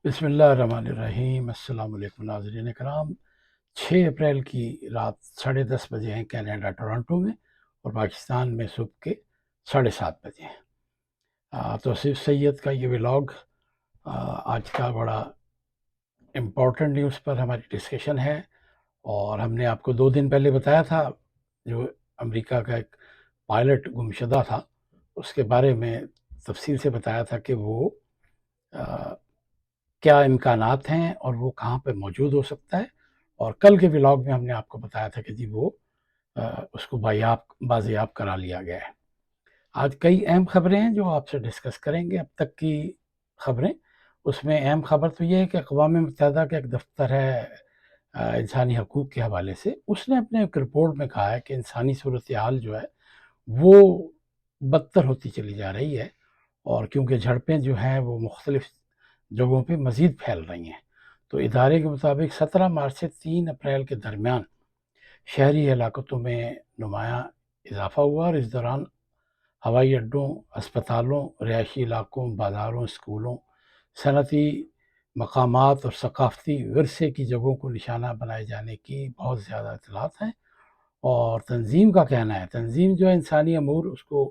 بسم اللہ الرحمن الرحیم۔ السلام علیکم ناظرین کرام۔ 6 اپریل کی رات 10:30 بجے ہیں کینیڈا ٹورانٹو میں، اور پاکستان میں صبح کے 7:30 بجے ہیں۔ توصیف سید کا یہ ولاگ آج کا بڑا امپورٹنٹ نیوز پر ہماری ڈسکشن ہے، اور ہم نے آپ کو 2 دن پہلے بتایا تھا جو امریکہ کا ایک پائلٹ گمشدہ تھا، اس کے بارے میں تفصیل سے بتایا تھا کہ وہ کیا امکانات ہیں اور وہ کہاں پہ موجود ہو سکتا ہے، اور کل کے ولاگ میں ہم نے آپ کو بتایا تھا کہ جی وہ اس کو بازیاب کرا لیا گیا ہے۔ آج کئی اہم خبریں ہیں جو آپ سے ڈسکس کریں گے، اب تک کی خبریں۔ اس میں اہم خبر تو یہ ہے کہ اقوام متحدہ کا ایک دفتر ہے انسانی حقوق کے حوالے سے، اس نے اپنے ایک رپورٹ میں کہا ہے کہ انسانی صورتحال جو ہے وہ بدتر ہوتی چلی جا رہی ہے، اور کیونکہ جھڑپیں جو ہیں وہ مختلف جگہوں پہ مزید پھیل رہی ہیں۔ تو ادارے کے مطابق 17 مارچ سے 3 اپریل کے درمیان شہری ہلاکتوں میں نمایاں اضافہ ہوا، اور اس دوران ہوائی اڈوں، اسپتالوں، رہائشی علاقوں، بازاروں، اسکولوں، صنعتی مقامات اور ثقافتی ورثے کی جگہوں کو نشانہ بنائے جانے کی بہت زیادہ اطلاعات ہیں۔ اور تنظیم کا کہنا ہے، تنظیم جو ہے انسانی امور، اس کو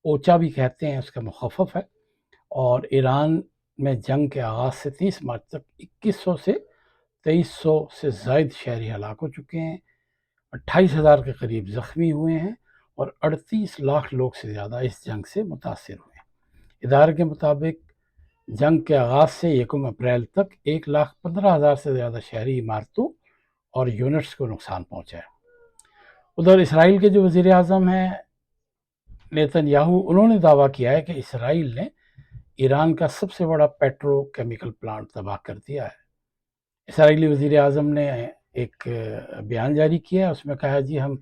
اوچا بھی کہتے ہیں، اس کا مخفف ہے، اور ایران میں جنگ کے آغاز سے 30 مارچ تک 2100 سے 2300 سے زائد شہری ہلاک ہو چکے ہیں، 28,000 کے قریب زخمی ہوئے ہیں، اور 38 لاکھ لوگ سے زیادہ اس جنگ سے متاثر ہوئے ہیں۔ ادارے کے مطابق جنگ کے آغاز سے 1 اپریل تک 1,15,000 سے زیادہ شہری عمارتوں اور یونٹس کو نقصان پہنچا ہے۔ ادھر اسرائیل کے جو وزیر اعظم ہیں نیتن یاہو، انہوں نے دعویٰ کیا ہے کہ اسرائیل نے ایران کا سب سے بڑا پیٹرو کیمیکل پلانٹ تباہ کر دیا ہے۔ اسرائیلی وزیر اعظم نے ایک بیان جاری کیا ہے، اس میں کہا جی ہم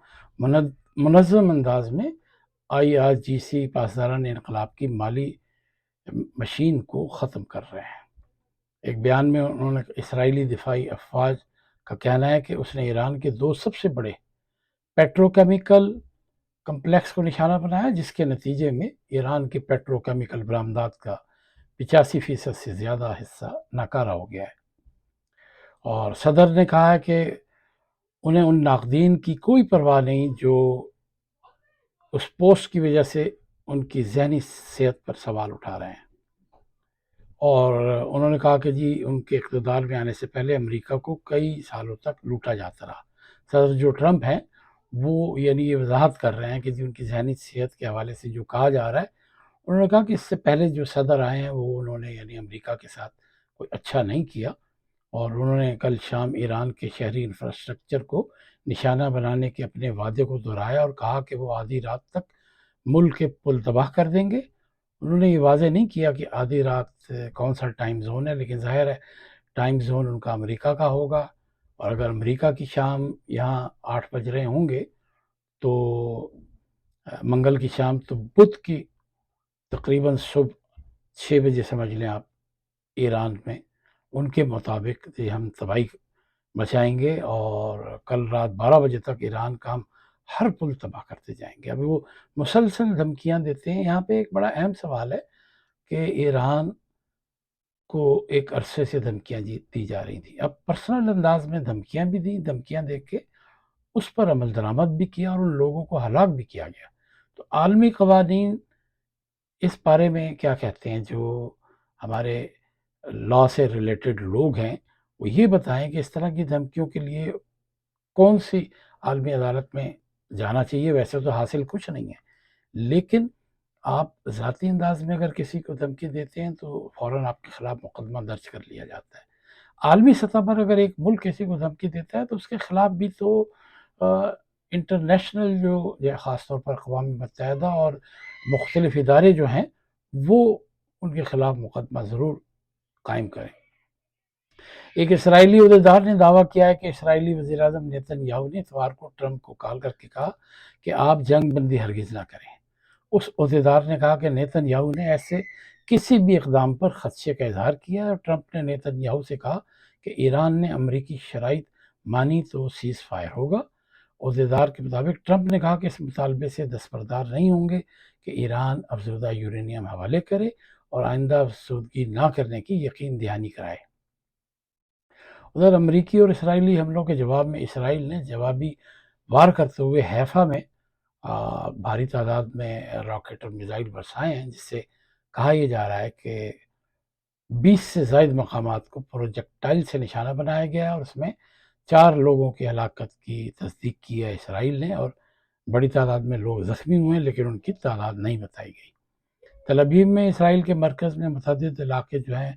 منظم انداز میں IRGC پاسداران انقلاب کی مالی مشین کو ختم کر رہے ہیں۔ ایک بیان میں انہوں نے اسرائیلی دفاعی افواج کا کہنا ہے کہ اس نے ایران کے 2 سب سے بڑے پیٹرو کیمیکل کمپلیکس کو نشانہ بنایا، جس کے نتیجے میں ایران کے پیٹرو کیمیکل برآمدات کا 85% سے زیادہ حصہ ناکارہ ہو گیا ہے۔ اور صدر نے کہا ہے کہ انہیں ان ناقدین کی کوئی پرواہ نہیں جو اس پوسٹ کی وجہ سے ان کی ذہنی صحت پر سوال اٹھا رہے ہیں، اور انہوں نے کہا کہ جی ان کے اقتدار میں آنے سے پہلے امریکہ کو کئی سالوں تک لوٹا جاتا رہا۔ صدر جو ٹرمپ ہیں وہ یہ وضاحت کر رہے ہیں کہ جی ان کی ذہنی صحت کے حوالے سے جو کہا جا رہا ہے، انہوں نے کہا کہ اس سے پہلے جو صدر آئے ہیں وہ انہوں نے امریکہ کے ساتھ کوئی اچھا نہیں کیا، اور انہوں نے کل شام ایران کے شہری انفراسٹرکچر کو نشانہ بنانے کے اپنے وعدے کو دہرایا، اور کہا کہ وہ آدھی رات تک ملک کے پل تباہ کر دیں گے۔ انہوں نے یہ واضح نہیں کیا کہ آدھی رات کون سا ٹائم زون ہے، لیکن ظاہر ہے ٹائم زون ان کا امریکہ کا ہوگا، اور اگر امریکہ کی شام یہاں 8 بج رہے ہوں گے تو منگل کی شام تو بدھ کی تقریباً صبح 6 بجے سمجھ لیں آپ ایران میں، ان کے مطابق ہم تباہی مچائیں گے، اور کل رات 12 بجے تک ایران کا ہم ہر پل تباہ کرتے جائیں گے۔ ابھی وہ مسلسل دھمکیاں دیتے ہیں۔ یہاں پہ ایک بڑا اہم سوال ہے کہ ایران کو ایک عرصے سے دھمکیاں دی جا رہی تھیں، اب پرسنل انداز میں دھمکیاں بھی دیں، دھمکیاں دے کے اس پر عمل درآمد بھی کیا، اور ان لوگوں کو ہلاک بھی کیا گیا۔ تو عالمی قوانین اس بارے میں کیا کہتے ہیں؟ جو ہمارے لا سے ریلیٹڈ لوگ ہیں وہ یہ بتائیں کہ اس طرح کی دھمکیوں کے لیے کون سی عالمی عدالت میں جانا چاہیے۔ ویسے تو حاصل کچھ نہیں ہے، لیکن آپ ذاتی انداز میں اگر کسی کو دھمکی دیتے ہیں تو فوراً آپ کے خلاف مقدمہ درج کر لیا جاتا ہے۔ عالمی سطح پر اگر ایک ملک کسی کو دھمکی دیتا ہے تو اس کے خلاف بھی تو انٹرنیشنل جو خاص طور پر اقوام متحدہ اور مختلف ادارے جو ہیں وہ ان کے خلاف مقدمہ ضرور قائم کریں۔ ایک اسرائیلی عہدیدار نے دعویٰ کیا ہے کہ اسرائیلی وزیر اعظم نیتن یاہو نے اتوار کو ٹرمپ کو کال کر کے کہا کہ آپ جنگ بندی ہرگز نہ کریں۔ اس عہدیدار نے کہا کہ نیتن یاہو نے ایسے کسی بھی اقدام پر خدشے کا اظہار کیا، اور ٹرمپ نے نیتن یاہو سے کہا کہ ایران نے امریکی شرائط مانی تو سیز فائر ہوگا۔ عہدیدار کے مطابق ٹرمپ نے کہا کہ اس مطالبے سے دستبردار نہیں ہوں گے کہ ایران افزودہ یورینیم حوالے کرے، اور آئندہ افسردگی نہ کرنے کی یقین دہانی کرائے۔ ادھر امریکی اور اسرائیلی حملوں کے جواب میں اسرائیل نے جوابی وار کرتے ہوئے حیفا میں بھاری تعداد میں راکٹ اور میزائل برسائے ہیں، جس سے کہا یہ جا رہا ہے کہ 20 سے زائد مقامات کو پروجیکٹائل سے نشانہ بنایا گیا، اور اس میں 4 لوگوں کی ہلاکت کی تصدیق کی ہے اسرائیل نے، اور بڑی تعداد میں لوگ زخمی ہوئے ہیں لیکن ان کی تعداد نہیں بتائی گئی۔ تل ابیب میں اسرائیل کے مرکز میں متعدد علاقے جو ہیں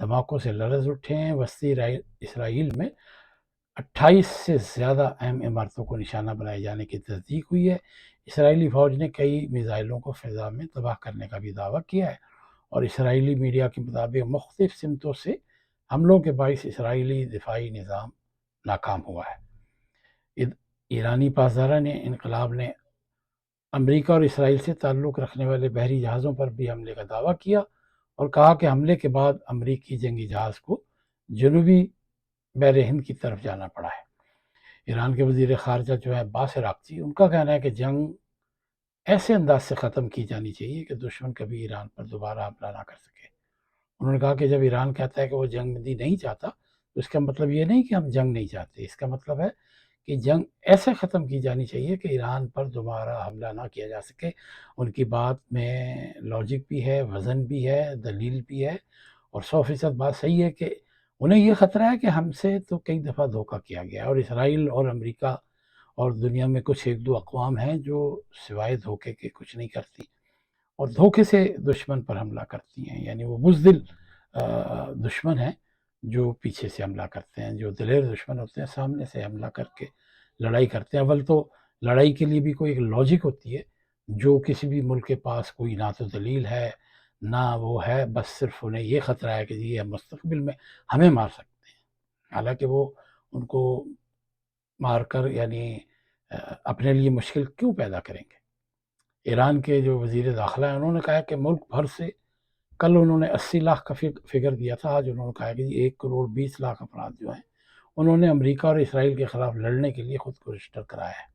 دھماکوں سے لرز اٹھے ہیں۔ وسطی اسرائیل میں 28 سے زیادہ اہم عمارتوں کو نشانہ بنائے جانے کی تصدیق ہوئی ہے۔ اسرائیلی فوج نے کئی میزائلوں کو فضا میں تباہ کرنے کا بھی دعویٰ کیا ہے، اور اسرائیلی میڈیا کے مطابق مختلف سمتوں سے حملوں کے باعث اسرائیلی دفاعی نظام ناکام ہوا ہے۔ ایرانی پاسداران انقلاب نے امریکہ اور اسرائیل سے تعلق رکھنے والے بحری جہازوں پر بھی حملے کا دعویٰ کیا، اور کہا کہ حملے کے بعد امریکی جنگی جہاز کو جنوبی بحر ہند کی طرف جانا پڑا ہے۔ ایران کے وزیر خارجہ جو ہے عباس عراقچی، ان کا کہنا ہے کہ جنگ ایسے انداز سے ختم کی جانی چاہیے کہ دشمن کبھی ایران پر دوبارہ حملہ نہ کر سکے۔ انہوں نے کہا کہ جب ایران کہتا ہے کہ وہ جنگ بندی نہیں چاہتا تو اس کا مطلب یہ نہیں کہ ہم جنگ نہیں چاہتے، اس کا مطلب ہے کہ جنگ ایسے ختم کی جانی چاہیے کہ ایران پر دوبارہ حملہ نہ کیا جا سکے۔ ان کی بات میں لاجک بھی ہے، وزن بھی ہے، دلیل بھی ہے، اور 100% بات صحیح ہے کہ انہیں یہ خطرہ ہے کہ ہم سے تو کئی دفعہ دھوکہ کیا گیا ہے، اور اسرائیل اور امریکہ اور دنیا میں کچھ ایک دو اقوام ہیں جو سوائے دھوکے کے کچھ نہیں کرتی، اور دھوکے سے دشمن پر حملہ کرتی ہیں۔ یعنی وہ بزدل دشمن ہیں جو پیچھے سے حملہ کرتے ہیں، جو دلیر دشمن ہوتے ہیں سامنے سے حملہ کر کے لڑائی کرتے ہیں۔ اول تو لڑائی کے لیے بھی کوئی ایک لاجک ہوتی ہے جو کسی بھی ملک کے پاس کوئی نہ تو دلیل ہے نہ وہ ہے، بس صرف انہیں یہ خطرہ ہے کہ یہ مستقبل میں ہمیں مار سکتے ہیں، حالانکہ وہ ان کو مار کر یعنی اپنے لیے مشکل کیوں پیدا کریں گے۔ ایران کے جو وزیر داخلہ ہیں انہوں نے کہا کہ ملک بھر سے کل انہوں نے 80 لاکھ کا فگر دیا تھا، آج انہوں نے کہا کہ 1 کروڑ 20 لاکھ افراد جو ہیں انہوں نے امریکہ اور اسرائیل کے خلاف لڑنے کے لیے خود کو رجسٹر کرایا ہے۔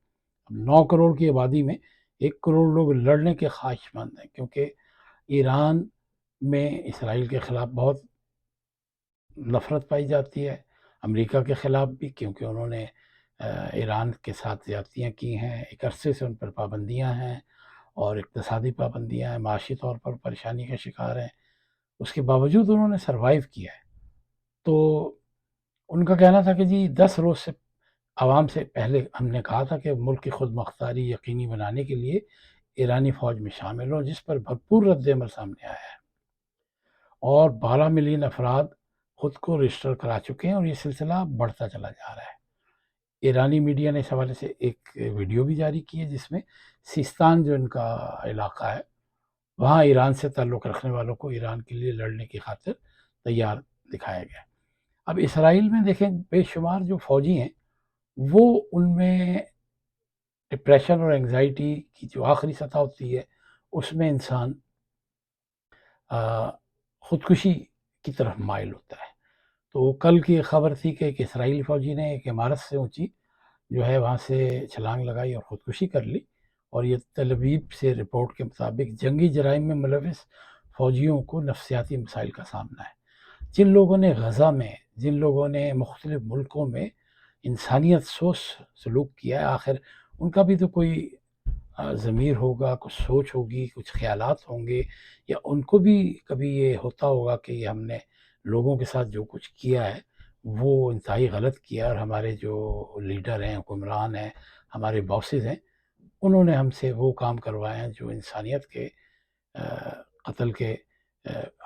اب 9 کروڑ کی آبادی میں 1 کروڑ لوگ لڑنے کے خواہش مند ہیں، کیونکہ ایران میں اسرائیل کے خلاف بہت نفرت پائی جاتی ہے، امریکہ کے خلاف بھی، کیونکہ انہوں نے ایران کے ساتھ زیادتیاں کی ہیں، ایک عرصے سے ان پر پابندیاں ہیں، اور اقتصادی پابندیاں ہیں، معاشی طور پر پریشانی کا شکار ہیں، اس کے باوجود انہوں نے سروائیو کیا ہے۔ تو ان کا کہنا تھا کہ جی 10 روز سے عوام سے پہلے ہم نے کہا تھا کہ ملک کی خود مختاری یقینی بنانے کے لیے ایرانی فوج میں شامل ہوں، جس پر بھرپور رد عمل سامنے آیا ہے، اور 12 ملین افراد خود کو رجسٹر کرا چکے ہیں، اور یہ سلسلہ بڑھتا چلا جا رہا ہے۔ ایرانی میڈیا نے اس حوالے سے ایک ویڈیو بھی جاری کی ہے جس میں سیستان جو ان کا علاقہ ہے وہاں ایران سے تعلق رکھنے والوں کو ایران کے لیے لڑنے کی خاطر تیار دکھایا گیا۔ اب اسرائیل میں دیکھیں بے شمار جو فوجی ہیں وہ ان میں ڈپریشن اور انگزائٹی کی جو آخری سطح ہوتی ہے اس میں انسان خودکشی کی طرف مائل ہوتا ہے۔ تو کل کی خبر تھی کہ ایک اسرائیلی فوجی نے ایک عمارت سے اونچی جو ہے وہاں سے چھلانگ لگائی اور خودکشی کر لی، اور یہ تل ابیب سے رپورٹ کے مطابق جنگی جرائم میں ملوث فوجیوں کو نفسیاتی مسائل کا سامنا ہے۔ جن لوگوں نے غزہ میں، جن لوگوں نے مختلف ملکوں میں انسانیت سوچ سلوک کیا ہے، آخر ان کا بھی تو کوئی ضمیر ہوگا، کچھ سوچ ہوگی، کچھ خیالات ہوں گے، یا ان کو بھی کبھی یہ ہوتا ہوگا کہ یہ ہم نے لوگوں کے ساتھ جو کچھ کیا ہے وہ انتہائی غلط کیا، اور ہمارے جو لیڈر ہیں، حکمران ہیں، ہمارے باسز ہیں، انہوں نے ہم سے وہ کام کروائے ہیں جو انسانیت کے قتل کے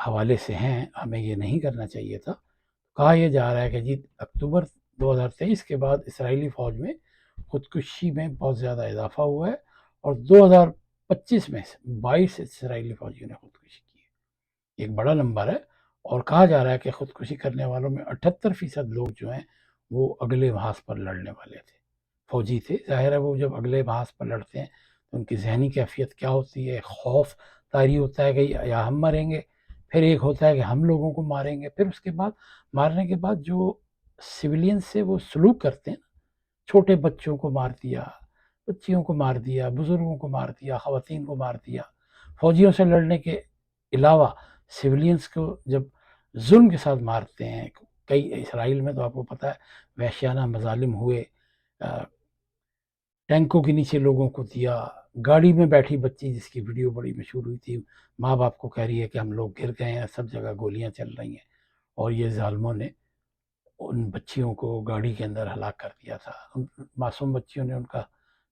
حوالے سے ہیں، ہمیں یہ نہیں کرنا چاہیے تھا۔ کہا یہ جا رہا ہے کہ جی اکتوبر 2023 کے بعد اسرائیلی فوج میں خودکشی میں بہت زیادہ اضافہ ہوا ہے، اور 2025 میں 22 اسرائیلی فوجیوں نے خودکشی کی ہے، ایک بڑا نمبر ہے۔ اور کہا جا رہا ہے کہ خودکشی کرنے والوں میں 78% لوگ جو ہیں وہ اگلے محاذ پر لڑنے والے تھے، فوجی تھے۔ ظاہر ہے وہ جب اگلے محاذ پر لڑتے ہیں تو ان کی ذہنی کیفیت کیا ہوتی ہے، خوف طاری ہوتا ہے کہ یا ہم مریں گے، پھر ایک ہوتا ہے کہ ہم لوگوں کو ماریں گے، پھر اس کے بعد مارنے کے بعد جو سویلین سے وہ سلوک کرتے ہیں، چھوٹے بچوں کو مار دیا، بچیوں کو مار دیا، بزرگوں کو مار دیا، خواتین کو مار دیا، فوجیوں سے لڑنے کے علاوہ سولینس کو جب ظلم کے ساتھ مارتے ہیں. کئی اسرائیل میں تو آپ کو پتہ ہے وحشیانہ مظالم ہوئے، ٹینکوں کے نیچے لوگوں کو دیا، گاڑی میں بیٹھی بچی جس کی ویڈیو بڑی مشہور ہوئی تھی، ماں باپ کو کہہ رہی ہے کہ ہم لوگ گر گئے ہیں، سب جگہ گولیاں چل رہی ہیں، اور یہ ظالموں نے ان بچیوں کو گاڑی کے اندر ہلاک کر دیا تھا. ان معصوم بچیوں نے ان کا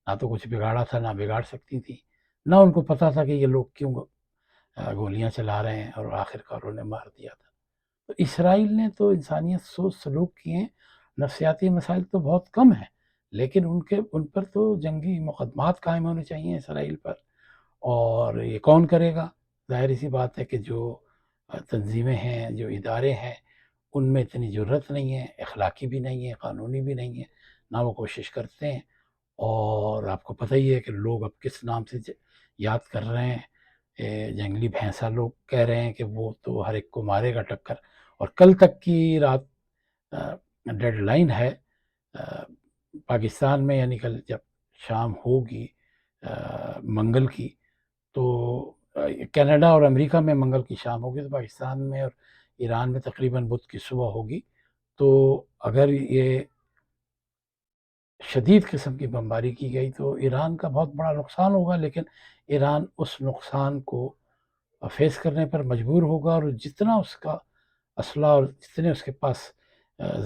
نہ تو کچھ بگاڑا تھا، نہ بگاڑ سکتی تھی، نہ ان کو پتہ تھا کہ یہ لوگ کیوں گولیاں چلا رہے ہیں، اور آخر کار انہیں مار دیا تھا. تو اسرائیل نے تو انسانیت سوچ سلوک کیے ہیں. نفسیاتی مسائل تو بہت کم ہیں، لیکن ان پر تو جنگی مقدمات قائم ہونے چاہیے اسرائیل پر. اور یہ کون کرے گا؟ ظاہر سی بات ہے کہ جو تنظیمیں ہیں، جو ادارے ہیں، ان میں اتنی جرت نہیں ہے، اخلاقی بھی نہیں ہے، قانونی بھی نہیں ہے، نہ وہ کوشش کرتے ہیں. اور آپ کو پتہ ہی ہے کہ لوگ اب کس نام سے یاد کر رہے ہیں. جنگلی بھینسا لوگ کہہ رہے ہیں کہ وہ تو ہر ایک کو مارے گا ٹکر. اور کل تک کی رات ڈیڈ لائن ہے پاکستان میں، یعنی کل جب شام ہوگی منگل کی، تو کینیڈا اور امریکہ میں منگل کی شام ہوگی، تو پاکستان میں اور ایران میں تقریباً بدھ کی صبح ہوگی. تو اگر یہ شدید قسم کی بمباری کی گئی تو ایران کا بہت بڑا نقصان ہوگا، لیکن ایران اس نقصان کو فیس کرنے پر مجبور ہوگا، اور جتنا اس کا اسلحہ اور جتنے اس کے پاس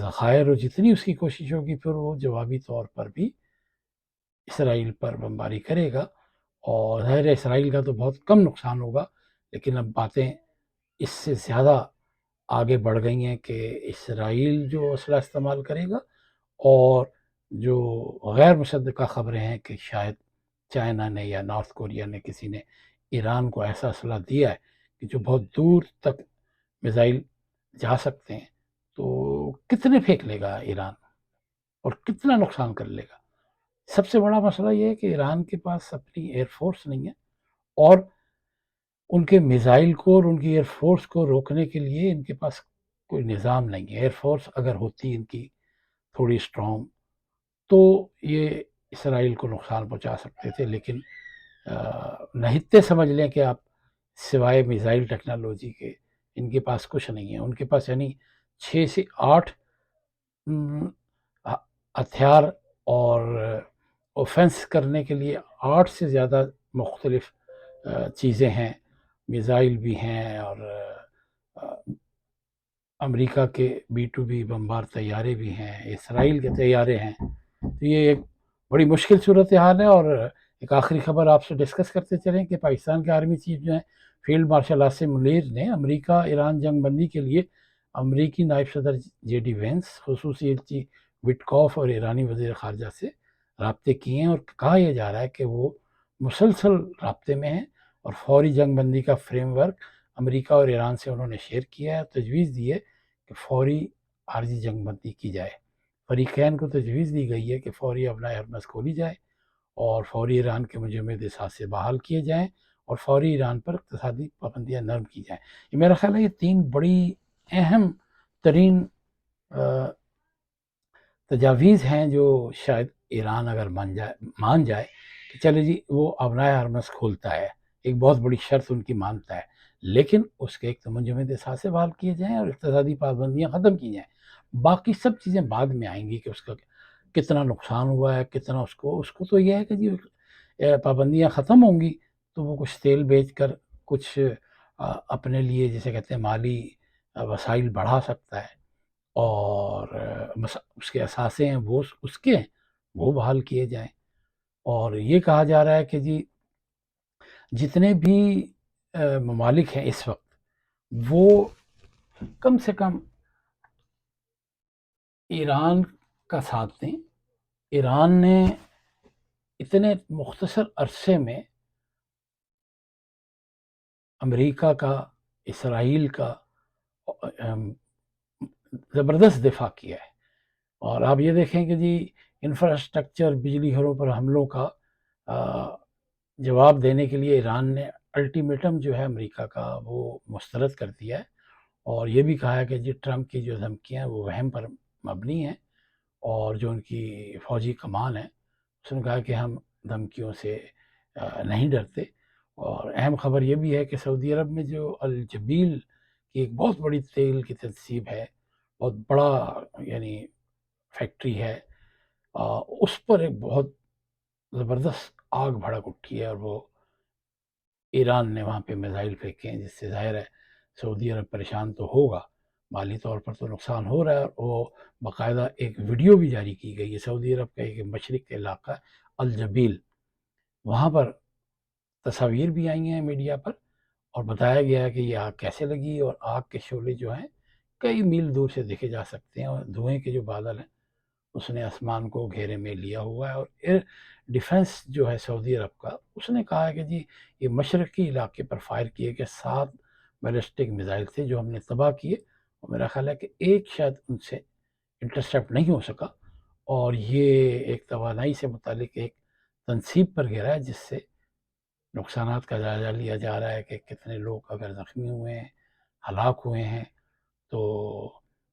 ذخائر اور جتنی اس کی کوشش ہوگی، پھر وہ جوابی طور پر بھی اسرائیل پر بمباری کرے گا. اور ظاہر اسرائیل کا تو بہت کم نقصان ہوگا، لیکن اب باتیں اس سے زیادہ آگے بڑھ گئی ہیں کہ اسرائیل جو اسلحہ استعمال کرے گا، اور جو غیر مصدقہ خبریں ہیں کہ شاید چائنا نے یا نارتھ کوریا نے کسی نے ایران کو ایسا اسلحہ دیا ہے کہ جو بہت دور تک میزائل جا سکتے ہیں، تو کتنے پھینک لے گا ایران اور کتنا نقصان کر لے گا. سب سے بڑا مسئلہ یہ ہے کہ ایران کے پاس اپنی ایئر فورس نہیں ہے، اور ان کے میزائل کو اور ان کی ایئر فورس کو روکنے کے لیے ان کے پاس کوئی نظام نہیں ہے. ایئر فورس اگر ہوتی ان کی تھوڑی اسٹرانگ تو یہ اسرائیل کو نقصان پہنچا سکتے تھے، لیکن نہتے سمجھ لیں کہ آپ سوائے میزائل ٹیکنالوجی کے ان کے پاس کچھ نہیں ہے. ان کے پاس یعنی 6 سے 8 ہتھیار، اور اوفینس کرنے کے لیے 8 سے زیادہ مختلف چیزیں ہیں. میزائل بھی ہیں، اور امریکہ کے B-2B بمبار طیارے بھی ہیں، اسرائیل کے طیارے ہیں. تو یہ ایک بڑی مشکل صورتحال ہے. اور ایک آخری خبر آپ سے ڈسکس کرتے چلیں کہ پاکستان کے آرمی چیف جو ہیں فیلڈ مارشل عاصم منیر نے امریکہ ایران جنگ بندی کے لیے امریکی نائب صدر JD وینس، خصوصی ایلچی وٹکوف اور ایرانی وزیر خارجہ سے رابطے کیے ہیں، اور کہا یہ جا رہا ہے کہ وہ مسلسل رابطے میں ہیں، اور فوری جنگ بندی کا فریم ورک امریکہ اور ایران سے انہوں نے شیئر کیا ہے. تجویز دی ہے کہ فوری عارضی جنگ بندی کی جائے. فریقین کو تجویز دی گئی ہے کہ فوری ابنائے ہرمز کھولی جائے، اور فوری ایران کے مجمد اثاثے بحال کیے جائیں، اور فوری ایران پر اقتصادی پابندیاں نرم کی جائیں. یہ میرا خیال ہے یہ 3 بڑی اہم ترین تجاویز ہیں جو شاید ایران اگر مان جائے کہ چلے جی وہ ابنائے ہرمز کھولتا ہے، ایک بہت بڑی شرط ان کی مانتا ہے، لیکن اس کے ایک تو منجمد اثاثے بحال کیے جائیں اور اقتصادی پابندیاں ختم کی جائیں. باقی سب چیزیں بعد میں آئیں گی کہ اس کا کتنا نقصان ہوا ہے، کتنا اس کو تو یہ ہے کہ جی پابندیاں ختم ہوں گی تو وہ کچھ تیل بیچ کر کچھ اپنے لیے جسے کہتے ہیں مالی وسائل بڑھا سکتا ہے، اور اس کے اثاثے ہیں وہ اس کے ہیں وہ بحال کیے جائیں. اور یہ کہا جا رہا ہے کہ جی جتنے بھی ممالک ہیں اس وقت وہ کم سے کم ایران کا ساتھ دیں. ایران نے اتنے مختصر عرصے میں امریکہ کا، اسرائیل کا زبردست دفاع کیا ہے. اور آپ یہ دیکھیں کہ جی انفراسٹرکچر، بجلی گھروں پر حملوں کا جواب دینے کے لیے ایران نے الٹیمیٹم جو ہے امریکہ کا وہ مسترد کر دیا ہے، اور یہ بھی کہا ہے کہ جی ٹرمپ کی جو دھمکیاں ہیں وہ وہم پر مبنی ہیں، اور جو ان کی فوجی کمان ہے اس نے کہا کہ ہم دھمکیوں سے نہیں ڈرتے. اور اہم خبر یہ بھی ہے کہ سعودی عرب میں جو الجبیل کی ایک بہت بڑی تیل کی تنصیب ہے، بہت بڑا یعنی فیکٹری ہے، اس پر ایک بہت زبردست آگ بھڑک اٹھی ہے، اور وہ ایران نے وہاں پہ میزائل پھینکے ہیں، جس سے ظاہر ہے سعودی عرب پریشان تو ہوگا، مالی طور پر تو نقصان ہو رہا ہے۔ اور وہ باقاعدہ ایک ویڈیو بھی جاری کی گئی ہے سعودی عرب کا ایک مشرق کے علاقہ الجبیل، وہاں پر تصاویر بھی آئی ہیں میڈیا پر، اور بتایا گیا ہے کہ یہ آگ کیسے لگی، اور آگ کے شعلے جو ہیں کئی میل دور سے دیکھے جا سکتے ہیں، اور دھوئیں کے جو بادل ہیں اس نے آسمان کو گھیرے میں لیا ہوا ہے۔ اور ایئر ڈیفنس جو ہے سعودی عرب کا، اس نے کہا ہے کہ جی یہ مشرقی علاقے پر فائر کیے کہ 7 بیلسٹک میزائل تھے جو ہم نے تباہ کیے، اور میرا خیال ہے کہ ایک شاید ان سے انٹرسیپٹ نہیں ہو سکا، اور یہ ایک توانائی سے متعلق ایک تنصیب پر گرا ہے، جس سے نقصانات کا جائزہ لیا جا رہا ہے کہ کتنے لوگ اگر زخمی ہوئے ہیں، ہلاک ہوئے ہیں۔ تو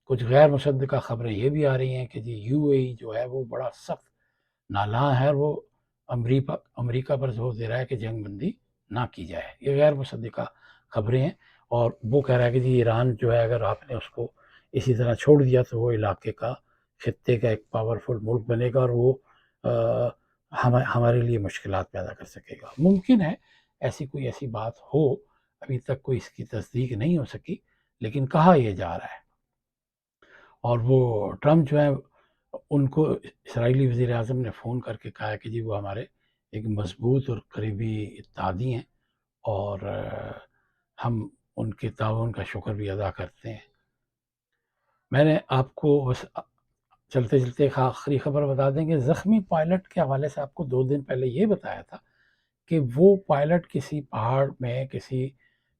کچھ غیر مصدقہ خبریں یہ بھی آ رہی ہیں کہ جی یو اے ای جو ہے وہ بڑا سخت نالاں ہے، اور وہ امریکہ پر زور دے رہا ہے کہ جنگ بندی نہ کی جائے۔ یہ غیر مصدقہ خبریں ہیں، اور وہ کہہ رہا ہے کہ جی ایران جو ہے اگر آپ نے اس کو اسی طرح چھوڑ دیا تو وہ علاقے کا، خطے کا ایک پاورفل ملک بنے گا، اور وہ ہمارے لیے مشکلات پیدا کر سکے گا۔ ممکن ہے ایسی بات ہو، ابھی تک کوئی اس کی تصدیق نہیں ہو سکی، لیکن کہا یہ جا رہا ہے۔ اور وہ ٹرمپ جو ہے ان کو اسرائیلی وزیر اعظم نے فون کر کے کہا ہے کہ جی وہ ہمارے ایک مضبوط اور قریبی اتحادی ہیں، اور ہم ان کے تعاون کا شکر بھی ادا کرتے ہیں۔ میں نے آپ کو بس چلتے چلتے ایک آخری خبر بتا دیں کہ زخمی پائلٹ کے حوالے سے آپ کو 2 دن پہلے یہ بتایا تھا کہ وہ پائلٹ کسی پہاڑ میں، کسی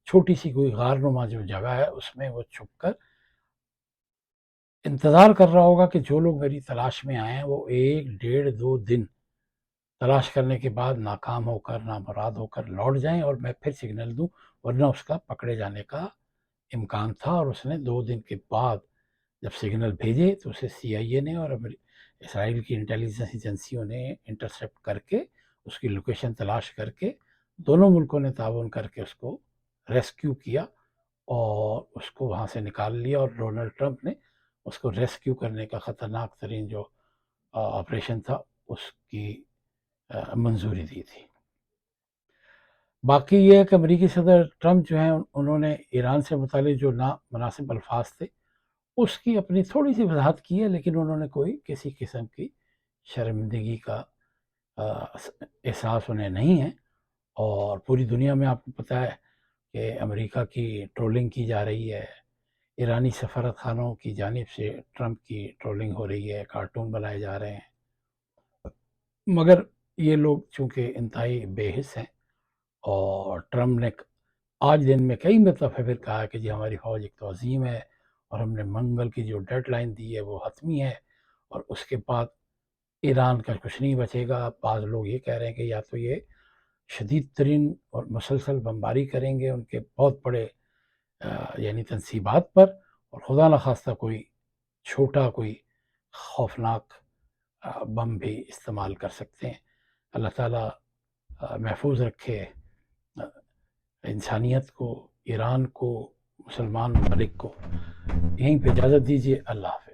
چھوٹی سی کوئی غار نما جو جگہ ہے اس میں وہ چھپ کر انتظار کر رہا ہوگا کہ جو لوگ میری تلاش میں آئے ہیں وہ 1 ڈیڑھ 2 دن تلاش کرنے کے بعد ناکام ہو کر، نامراد ہو کر لوٹ جائیں، اور میں پھر سگنل دوں، ورنہ اس کا پکڑے جانے کا امکان تھا۔ اور اس نے 2 دن کے بعد جب سگنل بھیجے تو اسے سی آئی اے نے اور اسرائیل کی انٹیلیجنس ایجنسیوں نے انٹرسیپٹ کر کے اس کی لوکیشن تلاش کر کے دونوں ملکوں نے تعاون کر کے اس کو ریسکیو کیا اور اس کو وہاں سے نکال لیا، اور ڈونلڈ ٹرمپ نے اس کو ریسکیو کرنے کا خطرناک ترین جو آپریشن تھا اس کی منظوری دی تھی۔ باقی یہ ہے کہ امریکی صدر ٹرمپ جو ہیں انہوں نے ایران سے متعلق جو نامناسب الفاظ تھے اس کی اپنی تھوڑی سی وضاحت کی ہے، لیکن انہوں نے کوئی کسی قسم کی شرمندگی کا احساس انہیں نہیں ہے۔ اور پوری دنیا میں آپ کو پتہ ہے کہ امریکہ کی ٹرولنگ کی جا رہی ہے، ایرانی سفارت خانوں کی جانب سے ٹرمپ کی ٹرولنگ ہو رہی ہے، کارٹون بنائے جا رہے ہیں، مگر یہ لوگ چونکہ انتہائی بے حس ہیں، اور ٹرمپ نے آج دن میں کئی مرتبہ پھر کہا کہ جی ہماری فوج ایک تو عظیم ہے، اور ہم نے منگل کی جو ڈیڈ لائن دی ہے وہ حتمی ہے، اور اس کے بعد ایران کا کچھ نہیں بچے گا۔ بعض لوگ یہ کہہ رہے ہیں کہ یا تو یہ شدید ترین اور مسلسل بمباری کریں گے ان کے بہت بڑے یعنی تنصیبات پر، اور خدا نخواستہ کوئی چھوٹا کوئی خوفناک بم بھی استعمال کر سکتے ہیں۔ اللہ تعالیٰ محفوظ رکھے انسانیت کو، ایران کو، مسلمان ممالک کو۔ یہیں پہ اجازت دیجیے، اللہ حافظ۔